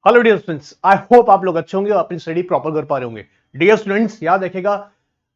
Hello dear students, I hope आप लोग अच्छे होंगे और अपनी स्टडी प्रॉपर कर पा रहे होंगे। डियर स्टूडेंट्स, याद रखिएगा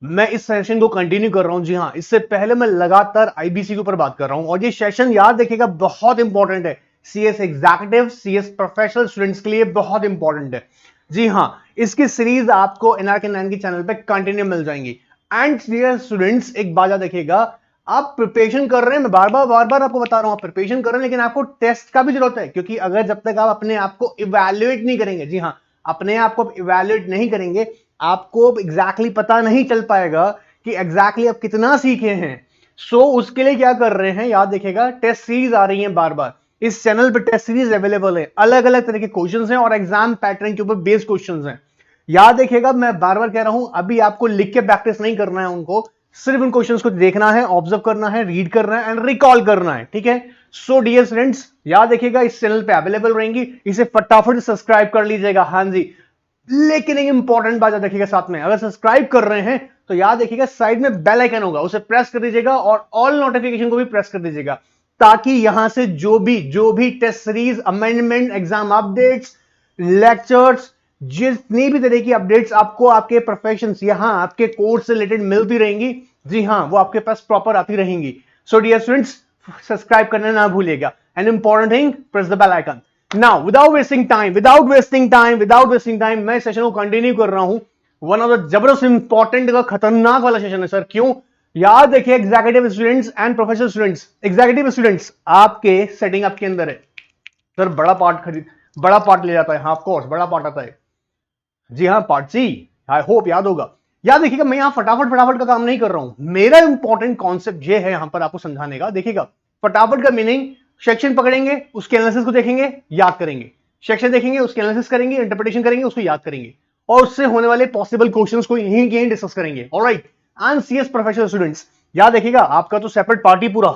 मैं इस सेशन को कंटिन्यू कर रहा हूं। जी हां, इससे पहले मैं लगातार आईबीसी के ऊपर बात कर रहा हूं और ये सेशन याद रखिएगा बहुत इंपॉर्टेंट है। CS executive, CS professional students के लिए बहुत इंपॉर्टेंट है। जी हां, इसकी सीरीज आपको एनआरके 9 के चैनल पे कंटिन्यू मिल जाएंगी। एंड डियर स्टूडेंट्स, एक बात याद रखिएगा, आप प्रिपरेशन कर रहे हैं, मैं बार बार आपको बता रहा हूं, आप प्रिपरेशन कर रहे हैं, लेकिन आपको टेस्ट का भी जरूरत है। क्योंकि अगर जब तक आप अपने आप को इवैल्यूएट नहीं करेंगे, जी हां, अपने आप को इवैल्यूएट नहीं करेंगे, आपको एग्जैक्टली पता नहीं चल पाएगा कि एग्जैक्टली आप कितना सीखे हैं। उसके लिए क्या कर रहे हैं, याद रखिएगा, टेस्ट सीरीज आ रही है बार बार। इस चैनल पे टेस्ट सीरीज अवेलेबल है, अलग अलग तरह के क्वेश्चंस हैं और एग्जाम पैटर्न के ऊपर बेस्ड क्वेश्चंस हैं। याद रखिएगा, मैं बार बार कह रहा हूं, अभी आपको लिख के प्रैक्टिस नहीं करना है, उनको सिर्फ इन क्वेश्चंस को देखना है, ऑब्जर्व करना है, रीड करना है एंड रिकॉल करना है। ठीक है। सो डियर फ्रेंड्स, याद रखिएगा इस चैनल पे अवेलेबल रहेंगी, इसे फटाफट सब्सक्राइब कर लीजिएगा। हाँ जी, लेकिन एक इंपॉर्टेंट बात याद रखिएगा साथ में, अगर सब्सक्राइब कर रहे हैं तो याद रखिएगा साइड में बेल आइकन होगा, उसे प्रेस कर दीजिएगा और ऑल नोटिफिकेशन को भी प्रेस कर दीजिएगा, ताकि यहां से जो भी test series, amendment, exam updates, lectures, जितनी भी तरह की अपडेट्स आपको आपके प्रोफेशन यहां आपके कोर्स से रिलेटेड मिलती रहेंगी, जी हां, वो आपके पास प्रॉपर आती रहेंगी। सो डियर स्टूडेंट्स, सब्सक्राइब करना ना भूलिएगा and important thing, press the bell icon. Now without wasting time मैं सेशन को कंटिन्यू कर रहा हूं। वन ऑफ द जबरदस्त इंपॉर्टेंट का खतरनाक वाला सेशन है सर। क्यों? याद रखिए, executive students and professional students, executive students आपके सेटिंग आपके अंदर है सर। बड़ा पार्ट ले जाता है। हाँ, ऑफ कोर्स बड़ा पार्ट आता है। जी हाँ, पार्ट सी, आई होप याद होगा। याद देखिएगा, मैं यहां फटाफट का काम नहीं कर रहा हूं। मेरा इंपॉर्टेंट कॉन्सेप्ट ये है यहां पर आपको समझाने का। देखिएगा, फटाफट का मीनिंग, सेक्शन पकड़ेंगे, उसके एनालिसिस को देखेंगे, याद करेंगे, सेक्शन देखेंगे, उसके एनालिसिस करेंगे, इंटरप्रिटेशन करेंगे, उसको याद करेंगे और उससे होने वाले पॉसिबल क्वेश्चंस को यहीं डिस्कस करेंगे। Alright, and CS professional students, याद देखिएगा आपका तो सेपरेट पार्टी पूरा,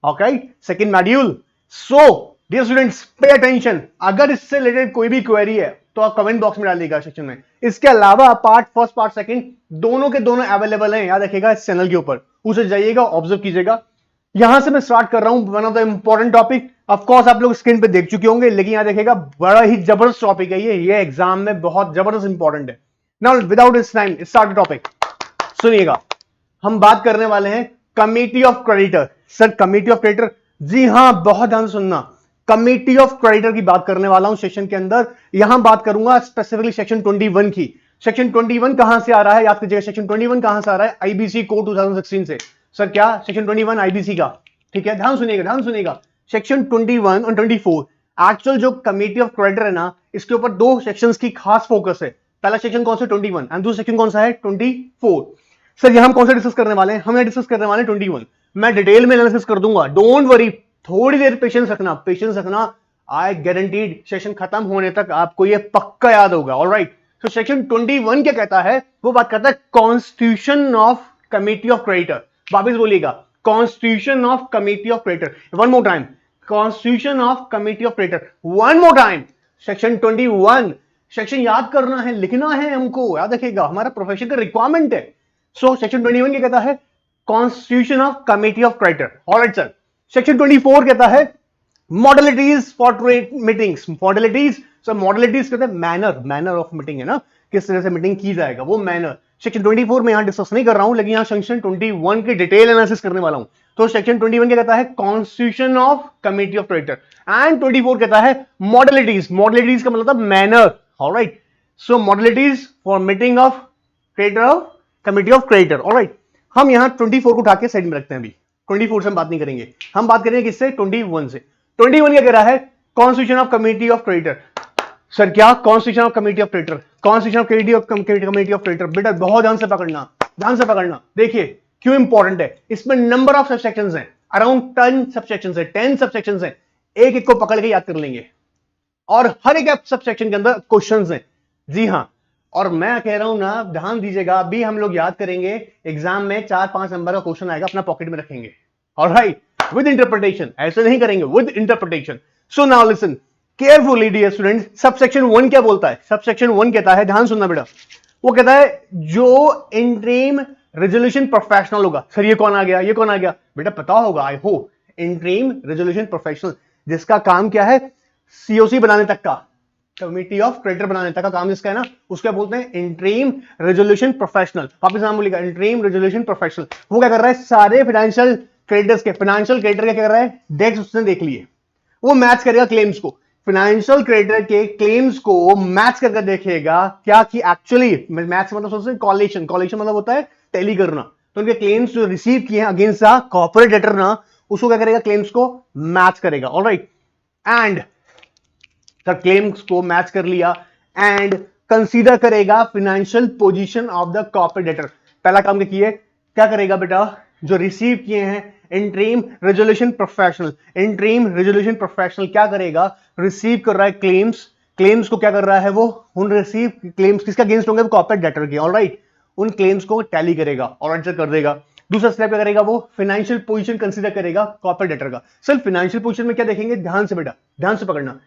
okay, second module. So dear students, pay attention. अगर इससे रिलेटेड कोई भी क्वेरी है तो आप कमेंट बॉक्स में डालिएगा सेक्शन में। इसके अलावा पार्ट फर्स्ट, पार्ट सेकंड दोनों के दोनों अवेलेबल हैं, याद रखिएगा, इस चैनल के ऊपर। उसे जाइएगा, ऑब्जर्व कीजिएगा। यहां से मैं स्टार्ट कर रहा हूं one of the important topic. Of course आप लोग स्क्रीन पे देख चुके होंगे, लेकिन यहां देखिएगा बड़ा ही जबरदस्त टॉपिक है ये एग्जाम में बहुत जबरदस्त इंपॉर्टेंट है। Now without this time, start topic. सुनिएगा, हम बात करने वाले हैं committee of creditor. Sir, committee of creditor, जी हां, बहुत ध्यान से सुनना। कमिटी ऑफ क्रेडिटर की बात करने वाला हूं सेशन के अंदर। यहां बात करूंगा स्पेसिफिकली सेक्शन 21 की। सेक्शन 21 कहां से आ रहा है, याद कीजिएगा, सेक्शन 21 कहां से आ रहा है? आईबीसी कोड 2016 से। सर क्या? सेक्शन 21 आईबीसी का। ठीक है, ध्यान सुनिएगा। सेक्शन 21 और 24 एक्चुअल जो कमिटी ऑफ क्रेडिटर है ना, इसके ऊपर दो सेक्शंस की खास फोकस है। पहला सेक्शन कौन सा? 21, एंड दूसरा सेक्शन कौन सा है? 24। सर यहां हम कौन सा डिस्कस करने वाले हैं? हम डिस्कस करने वाले हैं 21। मैं डिटेल में एनालिसिस कर दूंगा, डोंट वरी, थोड़ी देर पेशेंस रखना। आई गारंटीड सेशन खत्म होने तक आपको यह पक्का याद होगा। ऑलराइट, तो सेक्शन 21 क्या कहता है? वो बात करता है constitution of committee of creditor. वापिस बोलिएगा, constitution of committee of creditor. One more time, constitution of committee of creditor. One more time, section 21। Section याद करना है, लिखना है हमको, याद रखिएगा, हमारा प्रोफेशन का रिक्वायरमेंट है। सो सेक्शन 21 क्या कहता है? Constitution of committee of creditor. Alright sir. Section 24 कहता है modalities for meetings. Modalities, sir modalities कहते हैं मैनर ऑफ मीटिंग, है ना, किस तरह से मीटिंग की जाएगा, वो मैनर। सेक्शन 24 में यहां डिस्कस नहीं कर रहा हूं, लेकिन यहां सेक्शन 21 की डिटेल एनालिसिस करने वाला हूं। तो सेक्शन 21 क्या कहता है? Constitution of committee of creditor. And 24 कहता है मॉडलिटीज का मतलब manner. Alright, so modalities for meeting of creditor of committee of creditor. Alright, हम यहां 24 को उठा के साइड में रखते हैं। अभी 24 से हम बात नहीं करेंगे, हम बात करेंगे किससे? 21 से। 21 क्या कह रहा है? Constitution of committee of creditor. Sir क्या? Constitution of committee of creditor, constitution of committee of creditor. बेटा बहुत ध्यान से पकड़ना। देखिए क्यों इंपॉर्टेंट है। इसमें नंबर ऑफ सबसेक्शंस हैं, अराउंड 10 सबसेक्शंस हैं, 10 सबसेक्शंस हैं। एक एक को पकड़ के याद कर लेंगे और हर एक सबसेक्शन के अंदर क्वेश्चंस हैं। जी हां, और मैं कह रहा हूं ना, ध्यान दीजिएगा, अभी हम लोग याद करेंगे, एग्जाम में 4-5 नंबर का क्वेश्चन आएगा, अपना पॉकेट में रखेंगे। ऑलराइट, विद इंटरप्रिटेशन, ऐसे नहीं करेंगे, with interpretation. So now listen carefully dear students. Subsection 1 क्या बोलता है? सबसेक्शन 1 कहता है, ध्यान सुनना बेटा, वो कहता है जो इंटरिम रेजोल्यूशन प्रोफेशनल होगा। सर ये कौन आ गया? बेटा पता होगा, I hope, interim resolution professional, जिसका काम क्या है? सीओसी बनाने तक का, कमिटी ऑफ क्रेडिटर बनाने तक का काम जिसका है ना, उसको बोलते हैं इंटरिम रेजोल्यूशन प्रोफेशनल। वापस नाम बोलेगा, इंटरिम रेजोल्यूशन प्रोफेशनल। वो क्या कर रहा है, सारे फाइनेंशियल क्रेडिटर्स के, फाइनेंशियल क्रेडिटर क्या कर रहा है, डेट्स उसने देख लिए, वो मैच करेगा क्लेम्स को, फाइनेंशियल क्रेडिटर के क्लेम्स को मैच करके देखेगा क्या कि एक्चुअली मैच मतलब सोचते हैं कॉलेशन, कॉलेशन मतलब होता है टैली करना। तो उनके क्लेम्स जो रिसीव किए हैं अगेंस्ट द कॉर्पोरेट डेटर ना, उसको क्या करेगा, क्लेम्स को मैच करेगा। ऑलराइट, एंड क्लेम्स को मैच कर लिया एंड कंसीडर करेगा financial position of the corporate debtor. पहला काम क्या करेगा बेटा, जो रिसीव किए हैं interim resolution professional, interim resolution professional क्या करेगा, रिसीव कर रहा है क्लेम्स, क्लेम्स को क्या कर रहा है वो, उन रिसीव क्लेम्स किसका अगेंस्ट होंगे, कॉर्पोरेट डेटर के। ऑलराइट, उन क्लेम्स को टैली करेगा और आंसर कर देगा। दूसरा स्टेप क्या करेगा, वो फाइनेंशियल पोजीशन कंसीडर करेगा कॉर्पोरेट डेटर का। सिर्फ फाइनेंशियल पोजीशन में क्या देखेंगे, ध्यान से बेटा, ध्यान से पकड़ना।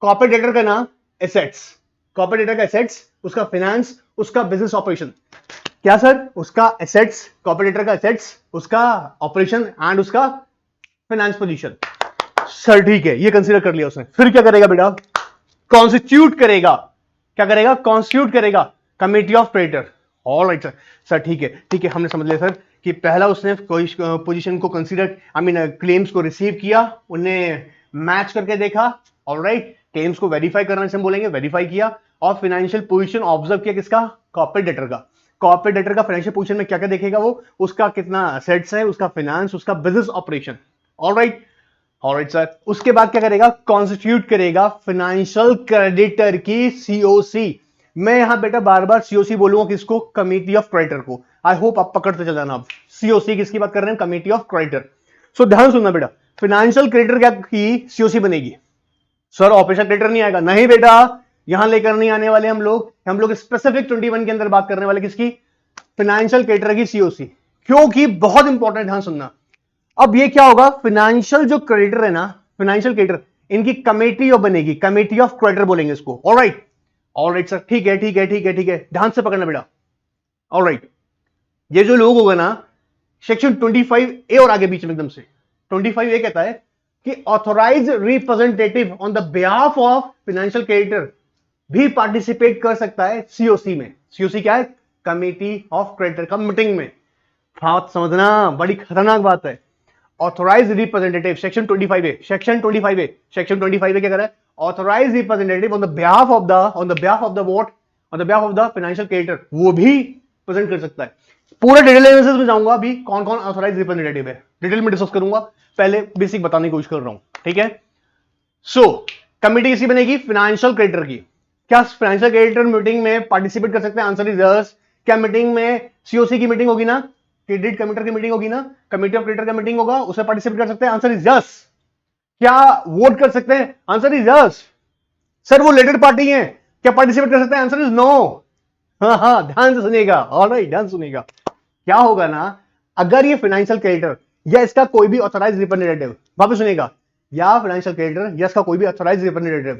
कॉर्पोरेट डेटर का नाम एसेट्स, कॉर्पोरेट डेटर का एसेट्स, उसका फाइनेंस, उसका बिजनेस ऑपरेशन। क्या सर, उसका एसेट्स, कॉर्पोरेट डेटर का एसेट्स, उसका ऑपरेशन एंड उसका फाइनेंस पोजीशन। सर ठीक है, ये कंसीडर कर लिया उसने। फिर क्या करेगा बेटा, कॉन्स्टिट्यूट करेगा, क्या करेगा, कॉन्स्टिट्यूट करेगा committee of creditor. Alright sir, sir ठीक है, ठीक है, हमने समझ लिया सर कि पहला उसने कोई पोजीशन को कंसीडर, आई मीन क्लेम्स को रिसीव किया, उन्हें मैच करके देखा। ऑलराइट, क्लेम्स को वेरीफाई करना से हम बोलेंगे, वेरीफाई किया, और फाइनेंशियल पोजीशन ऑब्जर्व किया किसका, कॉर्पोरेट डेटर का। कॉर्पोरेट डेटर का फाइनेंशियल पोजीशन में क्या क्या देखेगा वो, उसका कितना असेट्स है, उसका फाइनेंस, उसका business operation. Alright, alright sir, उसके बाद क्या करेगा, कॉन्स्टिट्यूट करेगा फाइनेंशियल क्रेडिटर की सीओसी। मैं यहां बेटा बार बार सीओसी बोलूंगा किसको, कमेटी ऑफ क्रेडिटर को। आई होप आप पकड़ते चल जाना। अब सीओसी किसकी बात कर रहे हैं, कमेटी ऑफ क्रेडिटर। सो ध्यान सुनना बेटा, फाइनेंशियल क्रेडिटर क्या की सीओसी बनेगी, सर ऑपरेशन क्रेडिटर नहीं आएगा, नहीं बेटा, यहां लेकर नहीं आने वाले हम लोग स्पेसिफिक 21 के अंदर बात करने वाले किसकी, फाइनेंशियल क्रेडिटर की सीओसी, क्योंकि बहुत इंपॉर्टेंट, ध्यान सुनना। अब ये क्या होगा, फाइनेंशियल जो क्रेडिटर है ना, फाइनेंशियल क्रेडिटर, इनकी कमेटी ऑफ बनेगी, कमेटी ऑफ क्रेडिटर बोलेंगे इसको। ऑलराइट, ऑलराइट सर, ठीक है, ठीक है, ठीक है, ठीक है, ध्यान से पकड़ना बेटा। ऑलराइट, ये जो लोग होगा ना, सेक्शन 25A और आगे बीच में एकदम से 25A कहता है कि authorise representative on the behalf of financial creditor भी पार्टिसिपेट कर सकता है सीओसी में। सीओसी क्या है, कमेटी ऑफ क्रेडिटर का मीटिंग में। बात समझना, बड़ी खतरनाक बात है। Authorise representative, section 25A, section 25A, section 25A क्या कर रहा है, authorise representative on the behalf of the vote, on the behalf of the financial creditor, वो भी प्रेजेंट कर सकता है। पूरा डिटेल एनालिसिस में जाऊंगा अभी, कौन कौन ऑथोराइज रिप्रेजेंटेटिव है डिटेल में डिस्कस करूंगा, पहले बेसिक बताने की कोशिश कर रहा हूं, ठीक है। सो कमिटी किसी बनेगी, फाइनेंशियल क्रेडिटर की। क्या फाइनेंशियल क्रेडिटर मीटिंग में पार्टिसिपेट कर सकते हैं, आंसर इज यस। क्या मीटिंग में सीओसी की मीटिंग होगी ना, क्रेडिट कमिटर की मीटिंग होगी ना, कमिटी ऑफ क्रेडिटर का मीटिंग होगा, उसमें पार्टिसिपेट कर सकते हैं, आंसर इज यस। क्या वोट कर सकते हैं, आंसर इज यस। सर वो रिलेटेड पार्टी है, क्या पार्टिसिपेट कर सकते हैं, आंसर इज नो। हाँ हाँ, ध्यान से सुनिएगा, ऑलराइट, ध्यान सुनिएगा। क्या होगा ना, अगर ये फाइनेंशियल क्रेडिटर या इसका कोई भी ऑथराइज रिप्रेजेंटेटिव, वापस सुनिएगा, या फाइनेंशियल क्रेडिटर या इसका कोई भी ऑथराइज रिप्रेजेंटेटिव,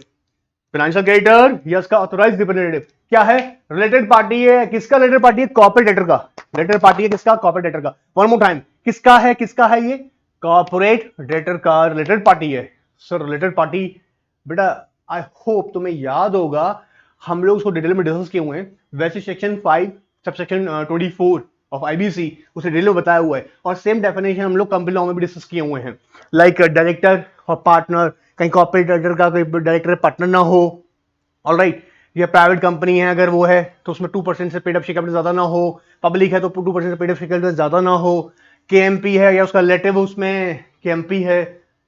फाइनेंशियल क्रेडिटर या इसका ऑथराइज रिप्रेजेंटेटिव क्या है, रिलेटेड पार्टी है। किसका रिलेटेड पार्टी है, कॉर्पोरेट डेटर का रिलेटेड पार्टी है, किसका, कॉर्पोरेट डेटर का। वन मोर टाइम, किसका है, किसका है ये, कॉर्पोरेट डेटर का रिलेटेड पार्टी है। सर रिलेटेड पार्टी बेटा, आई होप तुम्हें याद होगा, हम लोग उसको डिटेल में डिस्कस किए हुए हैं। वैसे सेक्शन 5 सबसेक्शन 24 ऑफ आईबीसी उसे डिटेल में बताया हुआ है, और सेम डेफिनेशन हम लोग कंपनी लॉ में भी डिस्कस किए हुए हैं। लाइक डायरेक्टर और पार्टनर, कहीं कॉर्पोरेट डायरेक्टर का कोई डायरेक्टर पार्टनर ना हो, ऑलराइट, ये प्राइवेट कंपनी है अगर वो है तो उसमें 2% से पेड अप शेयर कैपिटल ज्यादा ना हो, पब्लिक है तो 2% से पेड अप शेयर कैपिटल ज्यादा ना हो, केएमपी है या उसका रिलेटिव उसमें केएमपी है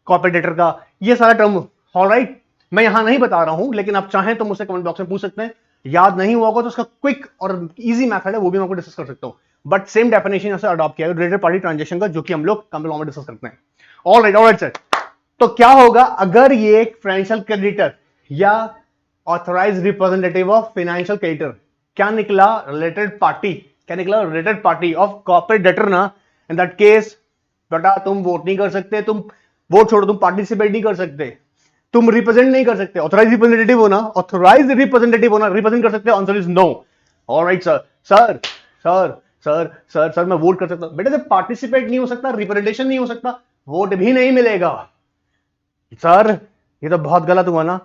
कॉर्पोरेट डेटर का, ये सारा टर्म। ऑलराइट, मैं यहां नहीं बता रहा हूं, लेकिन आप चाहें तो मुझसे कमेंट बॉक्स में पूछ सकते हैं। याद नहीं हुआ होगा तो उसका क्विक और इजी मेथड है, वो भी मैं आपको डिस्कस कर सकता हूं, बट सेम डेफिनेशन यहां से अडॉप्ट किया है रिलेटेड पार्टी ट्रांजेक्शन का, जो कि हम लोग कंपनी लॉ में डिस्कस करते हैं। ऑलराइट, ऑलराइट सर, तो क्या होगा अगर ये एक फाइनेंशियल क्रेडिटर या authorise representative of financial creditor, क्या निकला, रिलेटेड पार्टी, क्या निकला, related party of corporate debtor ना, इन दैट केस बेटा तुम वोट नहीं कर सकते, तुम वोट छोड़ो, तुम पार्टिसिपेट नहीं कर सकते, तुम रिप्रेजेंट नहीं कर सकते। ऑथराइज रिप्रेजेंटेटिव होना, ऑथराइज रिप्रेजेंटेटिव होना, रिप्रेजेंट कर सकते हो, answer is no. Alright sir, sir sir sir sir sir मैं वोट कर सकता हूं बेटा, जब पार्टिसिपेट नहीं हो सकता, रिप्रेजेंटेशन नहीं हो सकता, वोट भी नहीं मिलेगा। सर ये तो बहुत गलत हुआ ना,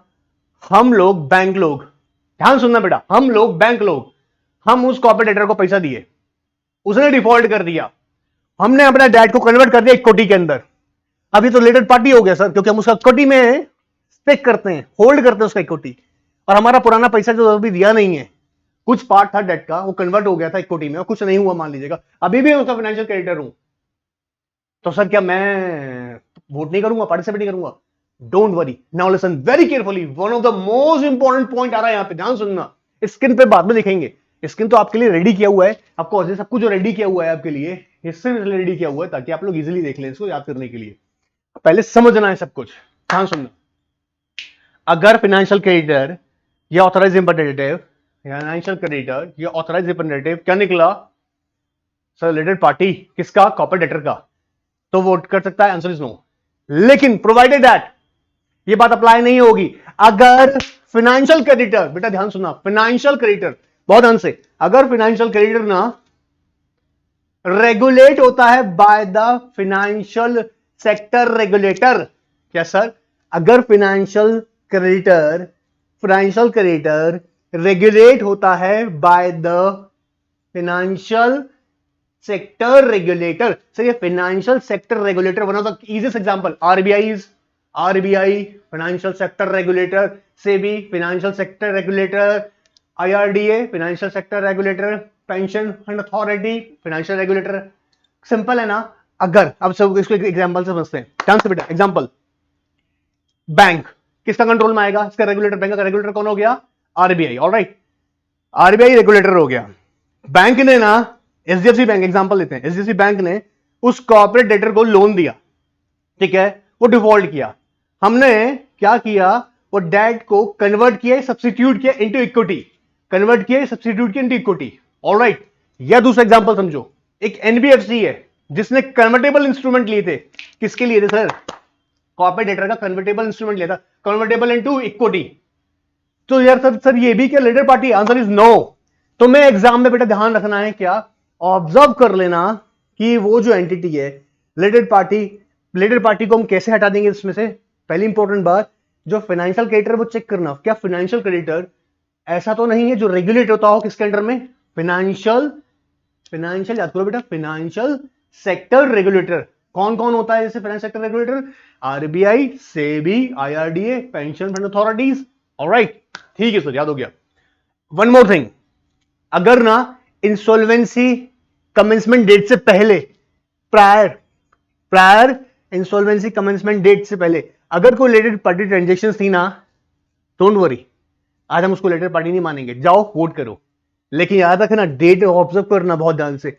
हम लोग बैंक लोग, ध्यान सुनना बेटा, हम लोग बैंक लोग, हम उस कॉर्पोरेटर को पैसा दिए, उसने डिफॉल्ट कर दिया, हमने अपना डेट को कन्वर्ट कर दिया इक्विटी के अंदर। अभी तो रिलेटेड पार्टी हो गया सर, क्योंकि हम उसका इक्विटी में स्टेक करते हैं, होल्ड करते हैं उसका इक्विटी, और हमारा पुराना पैसा जो अभी दिया नहीं है, कुछ पार्ट था डेट का, वो कन्वर्ट हो गया था इक्विटी में और कुछ नहीं हुआ मान लीजिएगा, अभी भी मैं उसका फाइनेंशियल क्रेडिटर हूं, तो सर क्या मैं वोट नहीं करूंगा, पार्टिसिपेट नहीं करूंगा? Don't worry, now listen very carefully, one of the most important point आ रहा है यहां पे, ध्यान सुनना। स्क्रीन पे बाद में दिखेंगे, स्क्रीन तो आपके लिए रेडी किया हुआ है, आपको सब कुछ जो रेडी किया हुआ है आपके लिए, हिस्से में रेडी किया हुआ है ताकि आप लोग इजीली देख लें इसको याद करने के लिए। पहले समझना है सब कुछ, ध्यान सुनना। अगर फाइनेंशियल क्रेडिटर या ऑथराइज रिप्रेजेंटेटिव, फाइनेंशियल क्रेडिटर या ऑथराइज रिप्रेजेंटेटिव क्या निकला सर? रिलेटेड पार्टी किसका? कॉर्पोरेट डेटर का, तो वोट कर सकता है, आंसर इज नो। लेकिन प्रोवाइडेड दैट, ये बात अप्लाई नहीं होगी अगर फाइनेंशियल क्रेडिटर, बेटा ध्यान सुनना, फाइनेंशियल क्रेडिटर बहुत ध्यान से, अगर फाइनेंशियल क्रेडिटर ना रेगुलेट होता है by the financial sector regulator. क्या सर? अगर फाइनेंशियल क्रेडिटर रेगुलेट होता है by the financial sector regulator. Sir ये financial sector regulator, one of the easiest example RBI financial sector regulator, SEBI financial sector regulator, IRDA financial sector regulator, pension fund authority financial regulator. Simple है ना? अगर अब सब इसको example से समझते हैं, ध्यान से बेटा। एग्जांपल, बैंक किसका कंट्रोल में आएगा? इसका रेगुलेटर, बैंक का रेगुलेटर कौन हो गया? आरबीआई। ऑलराइट, आरबीआई रेगुलेटर हो गया। बैंक ने ना, एचडीएफसी बैंक एग्जांपल लेते हैं, एचडीएफसी बैंक ने उस कॉर्पोरेट डेटर को लोन दिया, ठीक है, वो डिफॉल्ट किया, हमने क्या किया? वो डेट को कन्वर्ट किया, सब्स्टिट्यूट किया इनटू इक्विटी, कन्वर्ट किया, सब्स्टिट्यूट किया इनटू इक्विटी। ऑलराइट, या दूसरा एग्जांपल समझो, एक एनबीएफसी है जिसने कन्वर्टेबल इंस्ट्रूमेंट लिए थे। किसके लिए थे सर? कॉर्पोरेट डेटर का कन्वर्टेबल इंस्ट्रूमेंट लिया था, कन्वर्टेबल इनटू इक्विटी। तो यार सर ये भी क्या related party? Answer is no. तो मैं एग्जाम में बेटा ध्यान रखना है, क्या ऑब्जर्व कर लेना कि वो जो एंटिटी है रिलेटेड पार्टी को हम कैसे हटा देंगे इसमें से। पहली इंपॉर्टेंट बात, जो फाइनेंशियल क्रेडिटर वो चेक करना, क्या फाइनेंशियल क्रेडिटर ऐसा तो नहीं है जो रेगुलेट होता हो किसके अंडर में? फाइनेंशियल याद करो बेटा, फाइनेंशियल सेक्टर रेगुलेटर। कौन कौन होता है जैसे financial sector regulator? RBI, SEBI, IRDA, pension fund authorities. Alright, ठीक है सर, याद हो गया। वन मोर थिंग, अगर ना इंसॉल्वेंसी कमेंसमेंट डेट से पहले, प्रायर इंसॉल्वेंसी कमेंसमेंट डेट से पहले अगर कोई रिलेटेड पार्टी ट्रांजेक्शन थी ना, डोंट वरी, आज हम उसको रिलेटेड पार्टी नहीं मानेंगे, जाओ वोट करो। लेकिन याद रखना, डेट ऑब्जर्व करना बहुत ध्यान से,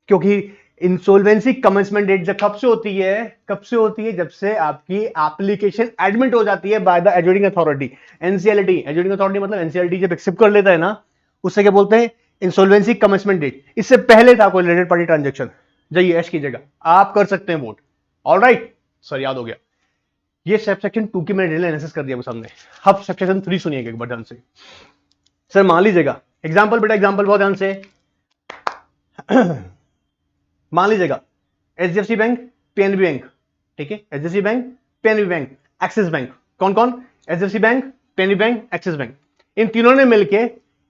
क्योंकि इंसॉल्वेंसी कमेंसमेंट डेट जब कब से होती है? जब से आपकी एप्लीकेशन एडमिट हो जाती है by the adjudicating authority, NCLT. Adjudicating authority मतलब एनसीएलटी जब एक्सेप्ट कर लेता है ना, उससे क्या बोलते हैं? Insolvency commencement date. इससे पहले था कोई रिलेटेड पार्टी ट्रांजेक्शन, जाइए ऐश कीजिएगा, आप कर सकते हैं वोट। ऑलराइट सर, याद हो गया। ये सेक्शन 2 की मैंने एनालिसिस कर दिया सामने। अब सेक्शन 3 सुनिएगा एक बार ध्यान से। सर मान लीजिएगा, एग्जांपल बेटा, एग्जांपल बहुत ध्यान से मान लीजिएगा एचडीएफसी बैंक, पीएनबी बैंक, ठीक है, HDFC bank, PNB bank, Axis bank. कौन कौन? HDFC bank, PNB bank, Axis bank. इन तीनों ने मिलकर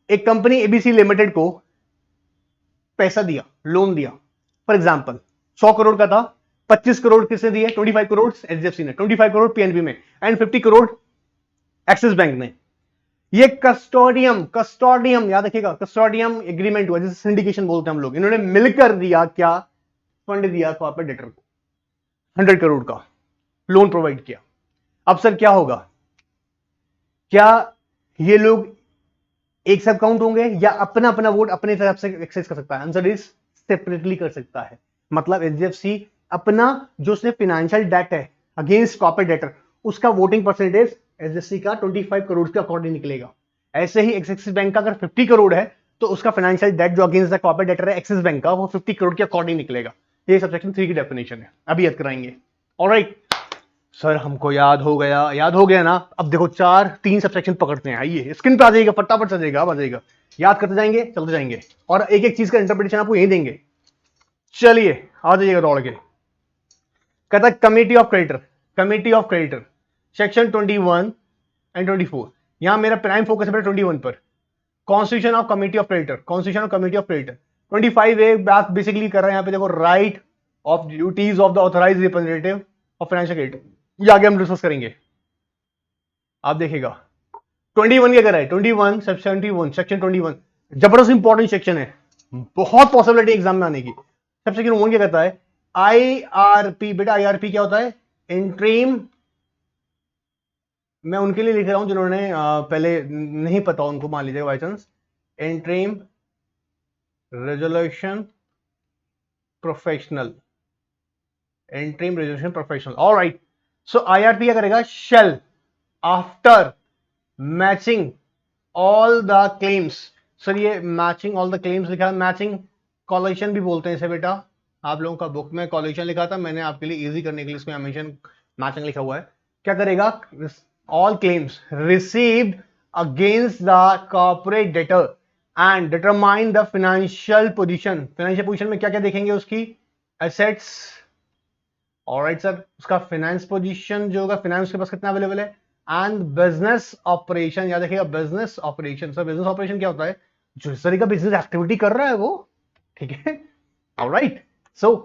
एक कंपनी एबीसी लिमिटेड को पैसा दिया, लोन दिया। फॉर एग्जांपल 100 करोड़ का था, 25 करोड़ किसने दिए? 25 करोड़ एचडीएफसी ने, 25 करोड़ पीएनबी में, एंड 50 करोड़ एक्सिस बैंक ने। ये कस्टोडियम याद रखिएगा, कस्टोडियम एग्रीमेंट हुआ, जिसे सिंडिकेशन बोलते हैं हम लोग। इन्होंने मिलकर दिया, क्या फंड दिया कॉर्पोरेट डेटर को, 100 करोड़ का लोन प्रोवाइड किया। अब सर क्या होगा? क्या ये लोग एक साथ काउंट होंगे या अपना अपना वोट अपने तरफ से एक्सेस कर सकता है? आंसर इज सेपरेटली कर सकता है। मतलब एचडीएफसी अपना जो उसने फाइनेंशियल डेट है अगेंस्ट कॉर्पोरेट डेटर, उसका वोटिंग परसेंटेज एचडीएफसी का 25 करोड़ के अकॉर्डिंग निकलेगा। ऐसे ही एक्सिस बैंक का अगर 50 करोड़ है तो उसका फाइनेंशियल डेट जो अगेंस्ट द कॉर्पोरेट डेटर है एक्सिस बैंक का, वो 50 करोड़ के अकॉर्डिंग निकलेगा। ये सबसेक्शन 3 की डेफिनेशन है, अभी याद कराएंगे। ऑलराइट सर, हमको याद हो गया ना। अब देखो 3 सबसेक्शन पकड़ते हैं, आइए स्क्रीन पे आ जाइएगा, फटाफट से जाएगा, आ जाएगा, याद करते जाएंगे, चलते जाएंगे, और एक एक चीज का इंटरप्रिटेशन आपको यही देंगे। चलिए आ जाइएगा दौड़ के। कहता है committee of creditor, section 21 and 24। यहां मेरा प्राइम फोकस है 21 पर, constitution of committee of creditor, constitution of committee of creditor. 25 A बात बेसिकली कर रहे हैं यहाँ पे, देखो right of duties of the authorise representative of financial creditor, ये आगे हम डिस्कस करेंगे, आप देखिएगा। 21 क्या कर रहा है, 21 सेक्शन 21 जबरदस्त इंपॉर्टेंट सेक्शन है, बहुत पॉसिबिलिटी एग्जाम में आने की। सब सेक्शन 1 क्या कहता है, आईआरपी, बेटा आईआरपी क्या होता है, इंट्रीम, मैं उनके लिए लिख रहा हूं जिन्होंने पहले नहीं पता उनको, मान लीजिएगा by chance, interim resolution professional, interim resolution professional, alright. So IRP क्या करेगा, shall after matching all the claims, sir ये मैचिंग ऑल द क्लेम्स लिखा है, मैचिंग कॉलेशन भी बोलते हैं इसे बेटा, आप लोगों का बुक में कॉलेशन लिखा था, मैंने आपके लिए इजी करने के लिए इसमें हमेशा मैचिंग लिखा हुआ है। क्या करेगा, all claims received against the corporate debtor and determine the financial position, financial position में क्या क्या देखेंगे, उसकी एसेट्स, ऑलराइट सर, उसका फाइनेंस पोजीशन जो होगा, फाइनेंस के पास कितना अवेलेबल है, एंड बिजनेस ऑपरेशन, याद रखिएगा business operation, sir business operation क्या होता है, जो इस तरह का बिजनेस एक्टिविटी कर रहा है वो, ठीक है, ऑलराइट। सो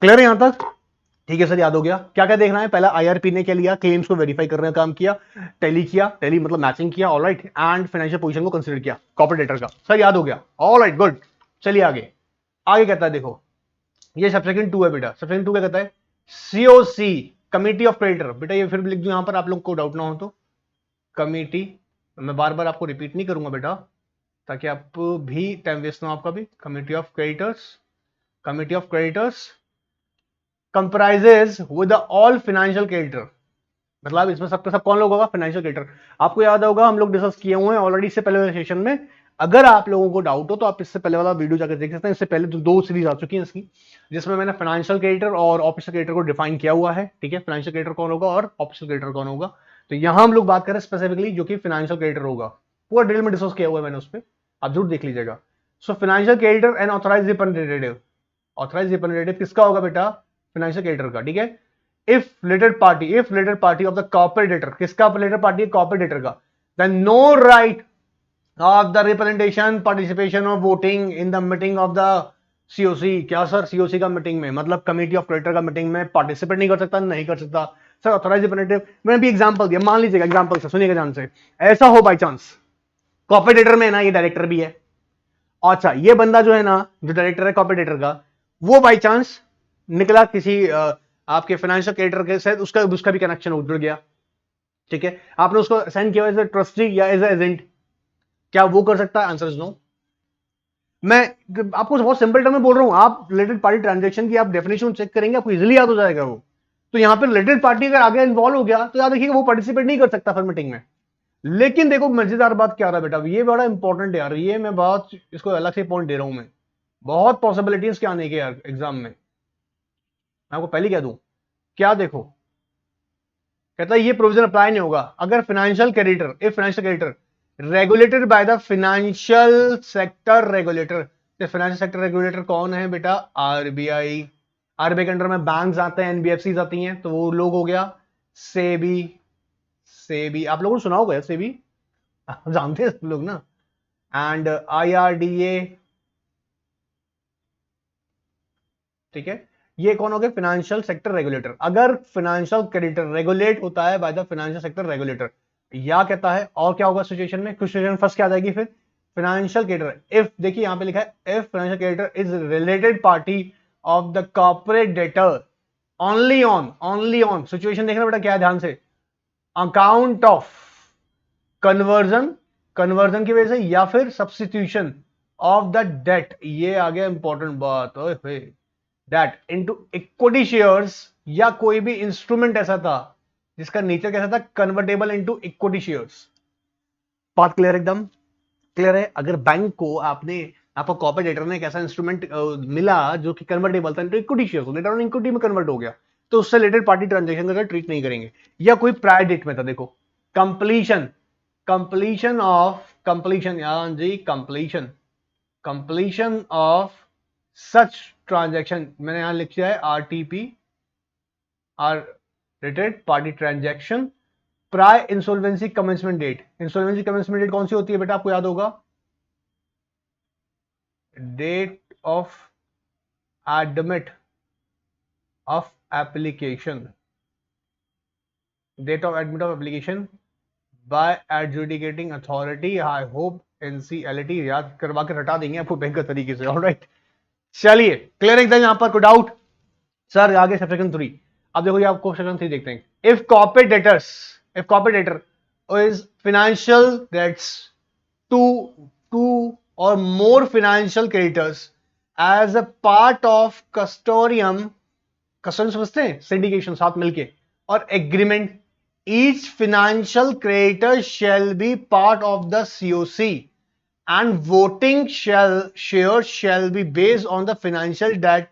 क्लियर है यहां तक, ठीक है सर, याद हो गया। क्या क्या देखना है, पहला आईआरपी ने क्या लिया, क्लेम्स को वेरीफाई करने का काम किया, टैली किया, टैली मतलब मैचिंग किया, ऑलराइट, एंड फाइनेंशियल पोजीशन को कंसीडर किया कॉर्पोरेट डेटर का, सर याद हो गया, ऑलराइट गुड। चलिए आगे, आगे कहता है, देखो ये सबसेक्शन 2 है बेटा, सबसेक्शन 2 क्या कहता है, सीओसी कमिटी ऑफ क्रेडिटर, बेटा ये फिर लिख दूं यहां पर, आप लोग को डाउट ना हो तो, कमिटी, मैं बार बार आपको रिपीट नहीं करूंगा बेटा, ताकि आप भी टाइम वेस्ट ना हो आपका भी, committee of creditors, committee of creditors comprises with all financial creditor, मतलब इसमें सबके सब कौन लोग होगा, फाइनेंशियल क्रेडिटर। आपको याद होगा हम लोग डिस्कस किए हुए हैं ऑलरेडी इससे पहले वाले सेशन में, अगर आप लोगों को डाउट हो तो आप इससे पहले वाला वीडियो जाकर देख सकते हैं, इससे पहले तो 2 सीरीज आ चुकी हैं इसकी, जिसमें मैंने फाइनेंशियल क्रेडिटर और ऑफिशियल क्रेडिटर को डिफाइन किया हुआ है, ठीक है, फाइनेंशियल क्रेडिटर कौन होगा और ऑफिशियल क्रेडिटर कौन होगा। तो यहां हम लोग बात करें स्पेसिफिकली जो कि फाइनेंशियल क्रेडिटर होगा, पूरा डिटेल में डिस्कस किया हुआ है मैंने उस पर, आप जरूर देख लीजिएगा। So financial creditor and authorise representative, authorise representative किसका होगा बेटा, फाइनेंशियल क्रेडिटर का, ठीक है। If related party of the corporate debtor, किसका रिलेटेड पार्टी है, कॉर्पोरेट डेटर का, then no right of the representation participation of voting in the meeting of the COC, क्या सर सीओसी का मीटिंग में, मतलब कमेटी ऑफ क्रेडिटर का meeting में participate नहीं कर सकता, नहीं कर सकता सर। ऑथराइज रिप्रेजेंटेटिव, मैंने भी एग्जांपल दिया, मान लीजिएगा एग्जांपल से सुनिएगा ध्यान से, ऐसा हो बाय चांस कॉर्पोरेट डेटर में है ना, ये डायरेक्टर भी है, अच्छा ये बंदा जो है ना, जो डायरेक्टर है कॉर्पोरेट डेटर का, वो बाय चांस निकला किसी आपके फाइनेंशियल क्रेडिटर के साथ, उसका भी कनेक्शन जुड़ गया, ठीक है, आपने उसको असाइन किया एज ए ट्रस्टी या एज एजेंट, क्या वो कर सकता है, आंसर इज नो। मैं आपको बहुत सिंपल टर्म में बोल रहा हूं, आप रिलेटेड पार्टी ट्रांजेक्शन की आप डेफिनेशन चेक करेंगे, आपको इजीली याद हो जाएगा वो। तो यहां पर रिलेटेड पार्टी अगर आगे इन्वॉल्व हो गया तो याद रखिएगा वो पार्टिसिपेट नहीं कर सकता फिर मीटिंग में। लेकिन देखो मजेदार बात क्या रहा बेटा, ये बड़ा इंपॉर्टेंट है यार, ये मैं बहुत इसको अलग से पॉइंट दे रहा हूं मैं, बहुत पॉसिबिलिटीज क्या आने के यार एग्जाम में, मैं आपको पहले कह दूं, क्या देखो कहता है ये प्रोविजन अप्लाई नहीं होगा अगर financial creditor, if financial creditor regulated by the financial sector regulator. Financial sector regulator कौन है बेटा, आरबीआई, आरबीआई के अंडर में बैंक्स आते हैं, एनबीएफसी आती हैं, तो वो लोग हो गया सेबी, सेबी आप लोगों ने सुना होगा सेबी, जानते हैं लोग ना, एंड आईआरडीए, ठीक है, ये कौन हो गया फाइनेंशियल सेक्टर रेगुलेटर। अगर फाइनेंशियल क्रेडिटर रेगुलेट होता है by the financial sector regulator, या कहता है, और क्या होगा सिचुएशन में, कुछ सिचुएशन फर्स्ट क्या आ जाएगी फिर, फाइनेंशियल क्रेडिटर, इफ देखिए यहां पे लिखा है if financial creditor is related party of the corporate debtor only on situation देखना बेटा क्या है ध्यान से, अकाउंट ऑफ कन्वर्जन की वजह से या फिर सब्सटीट्यूशन ऑफ द डेट, ये आ गया इंपॉर्टेंट बात, ओए दैट इनटू इक्विटी शेयर्स, या कोई भी इंस्ट्रूमेंट ऐसा था जिसका नेचर कैसा था, कन्वर्टेबल इनटू इक्विटी शेयर्स। बात क्लियर, एकदम क्लियर है। अगर बैंक को आपको कॉर्पोरेट डेटर ने एक ऐसा इंस्ट्रूमेंट मिला जो कि कन्वर्टेबल था into equity shares, later on equity में कन्वर्ट हो गया, तो उससे रिलेटेड पार्टी ट्रांजेक्शन का ट्रीट नहीं करेंगे। या कोई प्रायर डेट में था, देखो completion of completion of such transaction, मैंने यहां लिखा है RTP, R related party transaction prior insolvency commencement date. Insolvency commencement date कौन सी होती है बेटा, आपको याद होगा, date of admit of application, date of admit of application by adjudicating authority. I hope NCLT याद करवा के हटा देंगे आपको बेहतर तरीके से। ऑलराइट, चलिए क्लियर एकदम, यहां पर कोई डाउट? सर आगे सेक्शन 3, अब देखो ये आपको सेक्शन 3 देखते हैं। If corporate debtor is financial debts two और more financial creditors as a part of consortium, consortium समझते हैं, सिंडिकेशन साथ मिलके, और agreement, each financial creditor shall be part of the COC and voting shares shall be based on the financial debt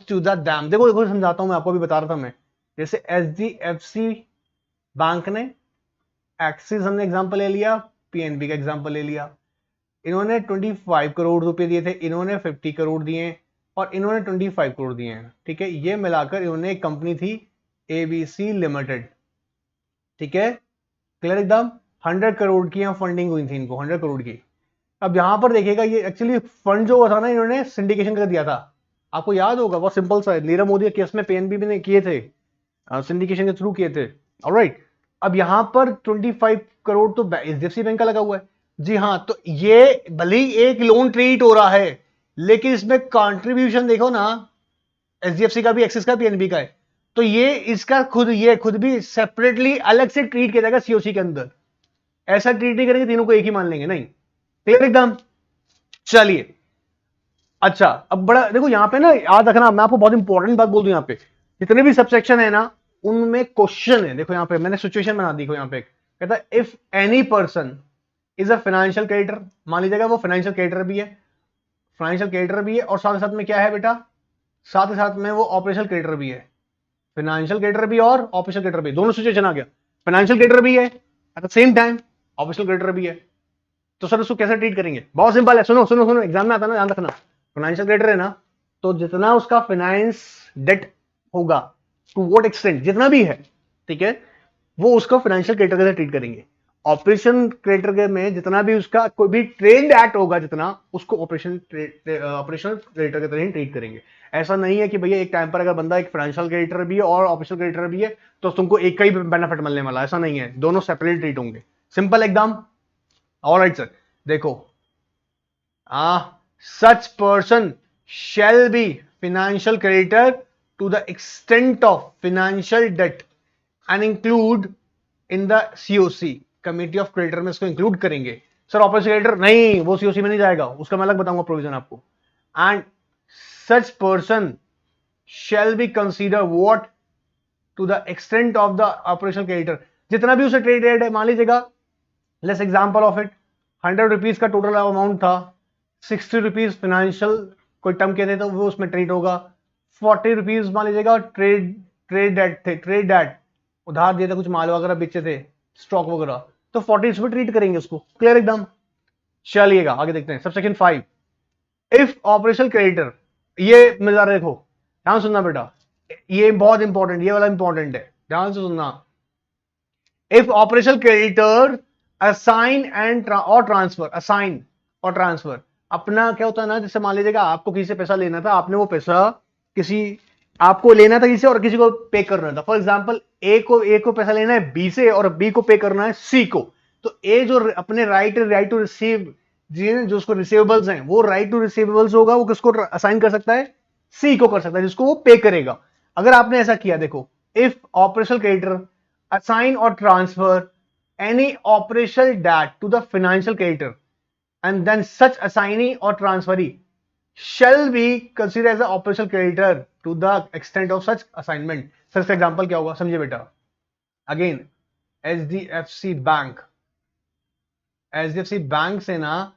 to the them। देखो समझाता हूं मैं आपको, भी बता रहा था मैं, जैसे HDFC बैंक ने, एक्सिस हमने एग्जांपल ले लिया, PNB का एग्जांपल ले लिया, इन्होंने 25 करोड़ रुपए दिए थे, इन्होंने 50 करोड़ दिए और इन्होंने 25 करोड़ दिए हैं, ठीक है। ये मिलाकर इन्होंने एक कंपनी थी ABC लिमिटेड, ठीक है, क्लियर एकदम। 100 करोड़ की यहाँ फंडिंग हुई थी इनको, 100 करोड़ की। अब यहां पर देखिएगा, ये एक्चुअली फंड जो हुआ था ना, इन्होंने सिंडिकेशन कर दिया था, आपको याद होगा, बहुत सिंपल सा, नीरव मोदी के केस में PNB ने किए थे, सिंडिकेशन के थ्रू किए थे। ऑलराइट, अब यहां पर 25 करोड़ तो HDFC बैंक का लगा हुआ है जी हाँ। तो ये भले ही एक लोन ट्रीट हो रहा है, लेकिन इसमें कॉन्ट्रीब्यूशन देखो ना, HDFC का भी, एक्सिस का, PNB का है, तो ये इसका खुद भी सेपरेटली अलग से ट्रीट किया जाएगा COC के अंदर। ऐसा ट्रीट नहीं करेंगे, तीनों को एक ही मान लेंगे, नहीं, क्लियर एकदम। चलिए, अच्छा अब बड़ा देखो यहां पे ना, याद रखना, मैं आपको बहुत इंपॉर्टेंट बात बोल दूं, यहां पे जितने भी सबसेक्शन है ना, उनमें क्वेश्चन है। देखो यहां पे मैंने सिचुएशन बना दी, यहां पे कहता है if any person is a financial creditor, मान लीजिएगा वो फाइनेंशियल क्रेडिटर भी है, और साथ साथ में क्या है बेटा, साथ ही साथ में वो ऑपरेशनल क्रेडिटर भी है। फाइनेंशियल क्रेडिटर भी और ऑपरेशनल क्रेडिटर भी, दोनों सिचुएशन आ गया। फाइनेंशियल क्रेडिटर भी है at the same time operational creditor भी है, तो सर उसको कैसे ट्रीट करेंगे? बहुत सिंपल है, सुनो सुनो सुनो, एग्जाम में आता है ना, ध्यान रखना। फाइनेंशियल क्रेडिटर है ना, तो जितना उसका फाइनेंस डेट होगा, टू व्हाट एक्सटेंट, जितना भी है, ठीक है, वो उसको फाइनेंशियल क्रेडिटर के ट्रीट करेंगे। ऑपरेशन क्रेडिटर में जितना भी उसका कोई भी ट्रेड एक्ट होगा, जितना, उसको ऑपरेशनल क्रेडिटर के तरह ही ट्रीट करेंगे। ऐसा नहीं है कि भैया एक टाइम पर अगर बंदा एक फाइनेंशियल क्रेडिटर भी है और ऑपरेशनल क्रेडिटर भी है तो तुमको एक का ही बेनिफिट मिलने वाला, ऐसा नहीं है, दोनों सेपरेट ट्रीट होंगे, सिंपल एकदम। ऑलराइट सर, देखो, such person shall be financial creditor to the extent of financial debt and include in the COC, committee of creditor में इसको इंक्लूड करेंगे। सर ऑपरेशन क्रेडिटर नहीं, वो COC में नहीं जाएगा, उसका मैं अलग बताऊंगा प्रोविजन आपको। And such person shall be consider what to the extent of the operational creditor, जितना भी उसे ट्रेड रेट है, मान लीजिएगा, let's example of it, 100 rupees का टोटल अमाउंट था, 60 रुपीज फाइनेंशियल कोई टर्म के थे तो वो उसमें ट्रेड होगा, 40 रुपीज मान लीजिएगा ट्रेड डेट थे, ट्रेड डेट उधार दिए थे, कुछ माल वगैरह बेचे थे, स्टॉक वगैरह, तो 40 रुपए ट्रीट करेंगे उसको, क्लियर एकदम। चलिएगा आगे देखते हैं, सबसेक्शन 5, इफ ऑपरेशनल क्रेडिटर, ये मजा देखो, ध्यान सुनना बेटा, ये बहुत इंपॉर्टेंट, ये वाला इंपॉर्टेंट है, ध्यान से सुनना। If operational creditor assign and और ट्रांसफर, असाइन और ट्रांसफर, अपना क्या होता है ना, जैसे मान लीजिएगा आपको किसी से पैसा लेना था, आपने वो पैसा किसी, आपको लेना था किसी से और किसी को पे करना था। फॉर एग्जांपल ए को पैसा लेना है बी से और बी को पे करना है सी को, तो ए जो अपने राइट टू रिसीव, जो उसको रिसीवेबल्स हैं, वो राइट टू रिसीवेबल्स होगा, वो किसको असाइन कर सकता है? सी को कर सकता है, जिसको वो पे करेगा। अगर आपने ऐसा किया, देखो, if operational creditor assign or transfer any operational debt to the financial creditor and then such assignee or transferee shall be considered as an operational creditor to the extent of such assignment। Sir इसका example क्या होगा, समझिए बेटा। Again HDFC bank से ना,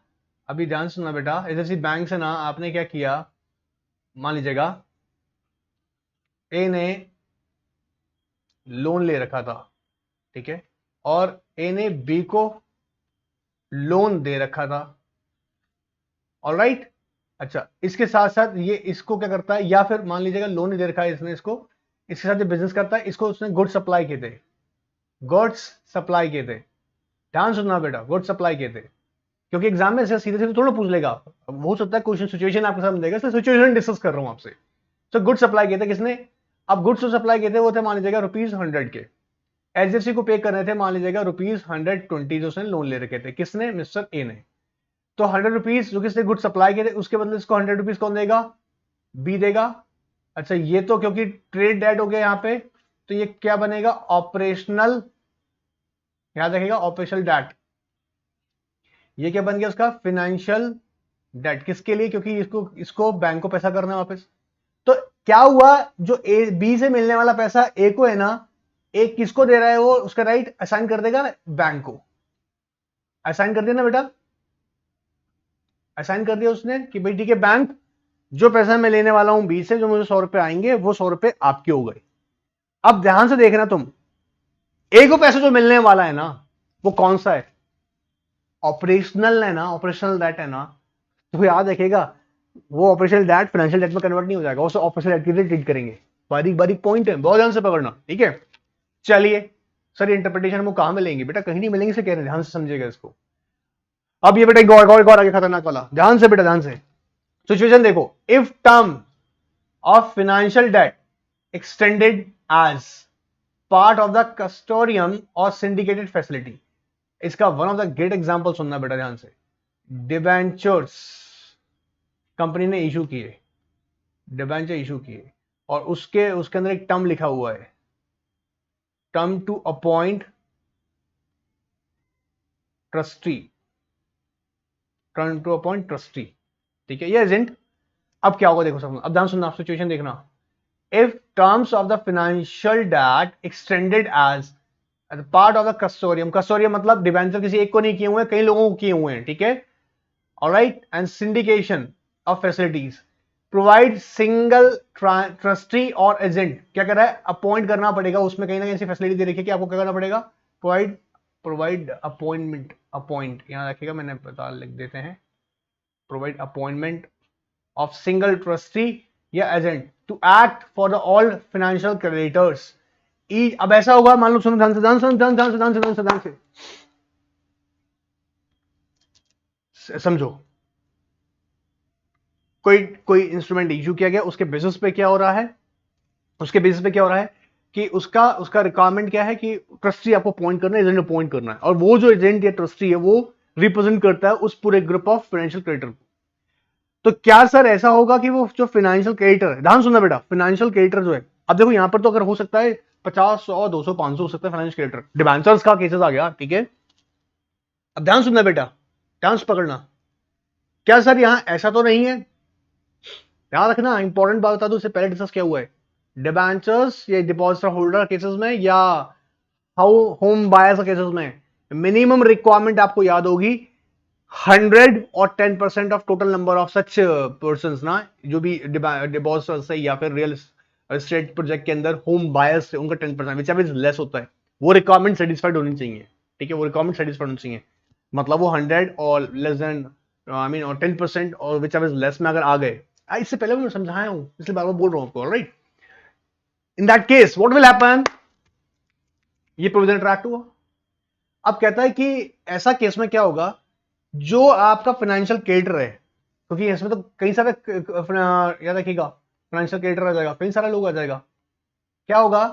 अभी ध्यान सुनना बेटा, HDFC बैंक से ना आपने क्या किया, मान लीजिएगा ए ने लोन ले रखा था, ठीक है, और ए ने बी को लोन दे रखा था, ऑलराइट। अच्छा, इसके साथ साथ ये इसको क्या करता है, या फिर मान लीजिएगा लोन नहीं दे रखा है इसने इसको, इसके साथ जो बिजनेस करता है, इसको उसने गुड सप्लाई किए थे, गुड्स सप्लाई किए थे। ध्यान सुनना बेटा, गुड्स सप्लाई किए थे, क्योंकि एग्जाम में ऐसे सीधे सीधे थोड़ा पूछ लेगा, हो सकता है क्वेश्चन सिचुएशन आपके सामने देगा, इसलिए सिचुएशन डिस्कस कर रहा हूं आपसे। तो गुड्स सप्लाई किए थे किसने? अब गुड्स जो सप्लाई किए थे वो थे मान लीजिएगा ₹100 के। एचडीएफसी को पे करने थे मान लीजिएगा ₹120 जो उसने लोन ले रखे थे। किसने? मिस्टर ए ने। तो ₹100 जो किसने गुड सप्लाई किए थे, उसके बदले इसको ₹100 कौन देगा? बी देगा। अच्छा, ये तो क्योंकि ट्रेड डेट हो गया यहां पे, तो ये क्या बनेगा? ऑपरेशनल, याद रखिएगा ऑपरेशनल डेट। ये क्या बन गया उसका? Financial debt. किसके लिए? क्योंकि इसको इसको बैंक को पैसा करना है वापस। तो क्या हुआ, जो ए बी से मिलने वाला पैसा ए को है ना, ए किसको दे रहा है? वो उसका राइट असाइन कर देगा बैंक को। असाइन कर दिया ना बेटा, असाइन कर दिया उसने कि भाई ठीक है बैंक, जो पैसा मैं लेने वाला हूं बी से, जो मुझे ₹100 आएंगे, वो ₹100 आपके हो गए। अब ध्यान से देखना तुम, ए को पैसा जो मिलने वाला है ना, वो कौन सा है? ऑपरेशनल है ना, ऑपरेशनल डेट है ना। तो याद रखेगा, वो ऑपरेशनल डेट फाइनेंशियल डेट में कन्वर्ट नहीं हो जाएगा, उसको ऑपरेशनल डेट की तरह ट्रीट करेंगे। बारीक बारीक पॉइंट है, बहुत ध्यान से पकड़ना, ठीक है। चलिए सर, इंटरप्रिटेशन हम कहां मिलेंगे? बेटा कहीं नहीं मिलेंगे, से कह रहे हैं, ध्यान से समझिएगा इसको। अब ये बेटा एक और आगे खतरनाक वाला, ध्यान से बेटा, ध्यान से सिचुएशन देखो। If term of financial debt extended as part of the consortium और सिंडिकेटेड फैसिलिटी। इसका one of the great example सुनना बेटा ध्यान से। डिबेंचर्स कंपनी ने इशू किए, डिबेंचर इशू किए, और उसके उसके अंदर एक टर्म लिखा हुआ है, term to appoint trustee, term to appoint trustee, ठीक है, ये एजेंट। अब क्या होगा देखो सब, अब ध्यान सुनना, सिचुएशन देखना। If terms of the financial debt extended as part of the consortium, consortium मतलब डिबेंचर किसी एक को नहीं किए हुए, कई लोगों को किए हुए हैं, ठीक है, alright, and syndication of facilities, provide single trustee और एजेंट। क्या कर रहा है? अपॉइंट करना पड़ेगा, उसमें कहीं ना कहीं ऐसी फैसिलिटी दे रखी है कि आपको क्या करना पड़ेगा? प्रोवाइड प्रोवाइड अपॉइंटमेंट, अपॉइंट यहां रखिएगा, मैंने बता लिख देते हैं, provide appointment of single trustee या agent to act for the all financial creditors. अब ऐसा होगा, मान लो, सुनो ध्यान से, ध्यान से, ध्यान से, ध्यान से, ध्यान से, ध्यान से समझो। कोई कोई इंस्ट्रूमेंट इशू किया गया, उसके बेसिस पे क्या हो रहा है? उसके बेसिस पे क्या हो रहा है कि उसका उसका रिक्वायरमेंट क्या है कि ट्रस्टी आपको अपॉइंट करना है, एजेंट अपॉइंट करना है, और वो जो एजेंट या ट्रस्टी है वो रिप्रेजेंट करता है उस पूरे ग्रुप ऑफ फाइनेंशियल क्रेडिटर को। तो क्या सर ऐसा होगा कि वो जो फाइनेंशियल क्रेडिटर है, ध्यान सुनना बेटा, फाइनेंशियल क्रेडिटर जो है, अब देखो यहां पर तो अगर हो सकता है 50, 100, 200, 500 हो सकता है फाइनेंशियल क्रेडिटर, डिबेंचर्स का केसेस आ गया, ठीक है। अब ध्यान सुनना बेटा, ध्यान से पकड़ना। क्या सर यहां ऐसा तो नहीं है? याद रखना, इंपॉर्टेंट बात बता दो, इससे पहले डिस्कस किया हुआ है। डिबेंचर्स या डिपॉजिटर होल्डर केसेस में या हाउ होम बायर्स केसेस में मिनिमम रिक्वायरमेंट आपको याद होगी 100 और 10% of total number of such person ना, जो भी डिपॉजिटर्स है या फिर रियल एस्टेट प्रोजेक्ट के अंदर होम बायर्स है, उनका 10% विच एवर लेस होता है, वो रिक्वायरमेंट सेटिस्फाइड होनी चाहिए, ठीक है, वो रिक्वायरमेंट सेटिस्फाइड होनी चाहिए। मतलब वो 100 और लेस देन, आई मीन, और 10% और विच एवर लेस में अगर आ गए, इससे पहले मैं समझाया हूं, इसलिए बार बार बोल रहा हूं आपको, right. In that case what will happen, ये प्रोविजन इंटरैक्ट हुआ। अब कहता है कि ऐसा केस में क्या होगा, जो आपका फाइनेंशियल क्रेडिटर है, क्योंकि इसमें तो कई सारे याद रखिएगा फाइनेंशियल क्रेडिटर आ जाएगा, कई सारे लोग आ जाएगा, क्या होगा?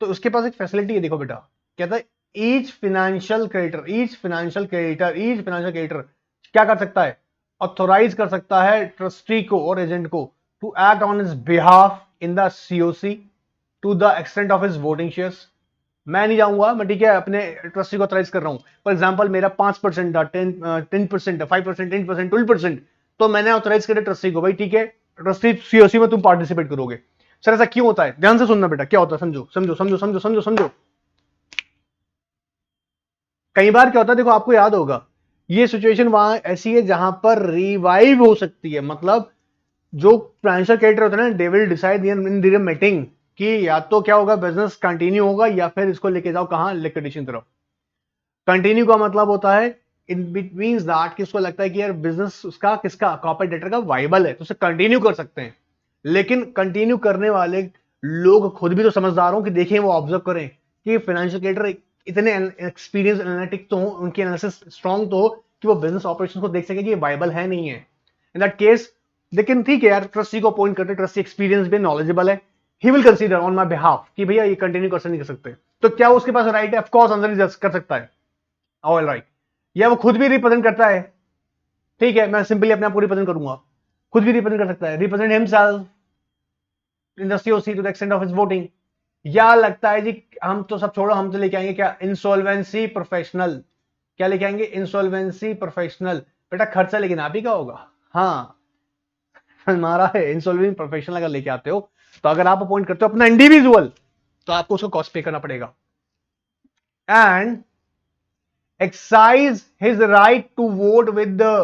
तो उसके पास एक फैसिलिटी है, देखो बेटा, कहता है each financial creditor, each financial creditor, each financial creditor क्या कर सकता है? ऑथोराइज कर सकता है ट्रस्टी को और एजेंट को to act on his behalf in the COC to the extent of his voting shares. मैं नहीं जाऊंगा, मैं ठीक है अपने ट्रस्टी को ऑथराइज कर रहा हूं, फॉर एग्जांपल मेरा 5% था, 10% 5%, 10%, 12%, तो मैंने ऑथराइज किया ट्रस्टी को, भाई ठीक है ट्रस्टी सीओसी में तुम पार्टिसिपेट करोगे। सर ऐसा क्यों होता है? ध्यान से सुनना बेटा, क्या होता है समझो, समझो, समझो, समझो, समझो, समझो। कई बार क्या होता है, देखो आपको याद होगा, ये सिचुएशन वहां ऐसी है जहां पर रिवाइव हो सकती है, मतलब जो फाइनेंशियल क्रेडिटर होता है ना, they will decide in the meeting कि या तो क्या होगा, बिजनेस कंटिन्यू होगा या फिर इसको लेके जाओ कहां, लिक्विडेशन तरफ। कंटिन्यू का मतलब होता है इन बिटवीन दैट, किसको लगता है कि यार बिजनेस उसका, किसका, कॉर्पोरेट डेटर का वाइबल है, तो उसे कंटिन्यू कर सकते हैं। लेकिन कंटिन्यू करने वाले लोग खुद भी तो समझदार हो कि देखें, वो ऑब्जर्व करें कि फाइनेंशियल क्रिएटर इतने एक्सपीरियंस एनालिटिक तो हो, उनकी एनालिसिस स्ट्रांग तो हो कि वो बिजनेस ऑपरेशन को देख सके कि ये वायबल है नहीं है। इन दैट केस लेकिन ठीक है यार, ट्रस्टी को अपॉइंट करते, ट्रस्टी एक्सपीरियंस भी नॉलेजेबल है, he will consider on my behalf कि भैया ये कंटिन्यू कर नहीं कर सकते। तो क्या उसके पास राइट है? ऑफ कोर्स अंदर कर सकता है, ऑल राइट। या वो खुद भी रिप्रेजेंट करता है, ठीक है, मैं सिंपली अपने आप को रिप्रेजेंट करूंगा, खुद भी रिप्रेजेंट कर सकता है, represent himself in the COC to the extent of his voting. या लगता है जी हम तो सब छोड़ो, हम तो लेके आएंगे क्या, इंसॉल्वेंसी प्रोफेशनल। क्या लेके आएंगे? Insolvency professional. बेटा खर्चा लेकिन आप ही का होगा, हाँ हमारा है। इंसॉल्वेंसी प्रोफेशनल अगर लेके आते हो, तो अगर आप अपॉइंट करते हो अपना इंडिविजुअल, तो आपको उसको कॉस्ट पे करना पड़ेगा। And exercise his right to vote with the